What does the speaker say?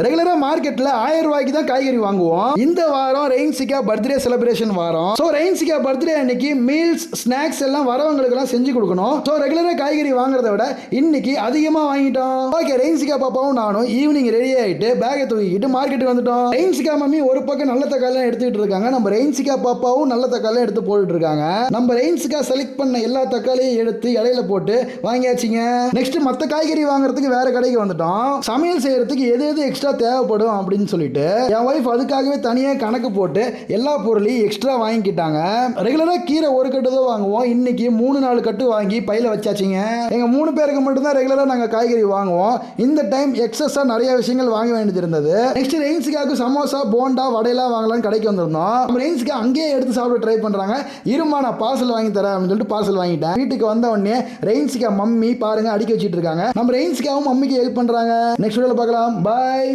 ரெகுலரா மார்க்கெட்ல 1000 ரூபாய்க்கு தான் காய்கறி வாங்குவோம். இந்த வாரம் ரெயின்சிகா பர்த்டே செலிப்ரேஷன் வாரம். சோ ரெயின்சிகா பர்த்டே அன்னைக்கு மீல்ஸ் ஸ்நாக்ஸ் எல்லாம் வரவங்களுக்கு எல்லாம் செஞ்சு கொடுக்கணும். சோ ரெகுலரா காய்கறி வாங்குறத விட இன்னைக்கு அதிகமா வாங்கிட்டோம். ஓகே, ரெயின்சிகா பாப்பாவும் நானும் ஈவினிங் ரெடி ஆயிட்டு பேக்கை தூக்கிட்டு மார்க்கெட்டுக்கு வந்துட்டோம். ரெயின்சிகா மம்மி ஒரு பக்கம் நல்ல தக்காளி எடுத்துக்கிட்டு இருக்காங்க. நம்ம ரெயின்சிகா பாப்பாவும் நல்ல தக்காளி எடுத்து போட்டுட்டு இருக்காங்க. நம்ம ரெயின்சிகா செலக்ட் பண்ண எல்லா தக்காளியும் எடுத்து இடையில போட்டு வாங்கியாச்சுங்க. நெக்ஸ்ட் மத்த காய்கறி வாங்குறதுக்கு வேற கடைக்கு வந்துட்டோம். சமையல் செய்யறதுக்கு எது எது எக்ஸ்ட்ரா தேவைப்படும் அப்படின்னு சொல்லிட்டு என் வைஃப் அதுக்காகவே தனியா கணக்கு போட்டு எல்லா பொருளையும் எக்ஸ்ட்ரா வாங்கிக்கிட்டாங்க. ரெகுலரா கீரை ஒரு கட்டு தான் வாங்குவோம். இன்னைக்கு 3-4 கட்டு வாங்கி பையில வச்சாச்சுங்க. எங்க 3 பேருக்கு மட்டும் தான் ரெகுலரா நாங்க காய்கறி வாங்குவோம். இந்த டைம் எக்ஸஸா நிறைய விஷயங்கள் வாங்க வேண்டியது இருந்தது. நெக்ஸ்ட் ரெயின்சிகாவுக்கு சமோசா போண்டா வடையெல்லாம் வாங்கலாம்னு கடைக்கு வந்திருந்தோம். நம்ம ரெயின்சிகா அங்கேயே எடுத்து சாப்பிட ட்ரை பண்றாங்க. இருமா நான் பார்சல் வாங்கி தரேன் அப்படின்னு சொல்லிட்டு பார்சல் வாங்கிட்டேன். வீட்டுக்கு வந்த உடனே ரெயின்சிகா மம்மி பாருங்க அடிக்க வச்சிட்டு இருக்காங்க. நம்ம ரெயின்சிகாவும் மம்மிக்கு ஹெல்ப் பண்றாங்க. நெக்ஸ்ட் வீடியோல பார்க்கலாம். பை.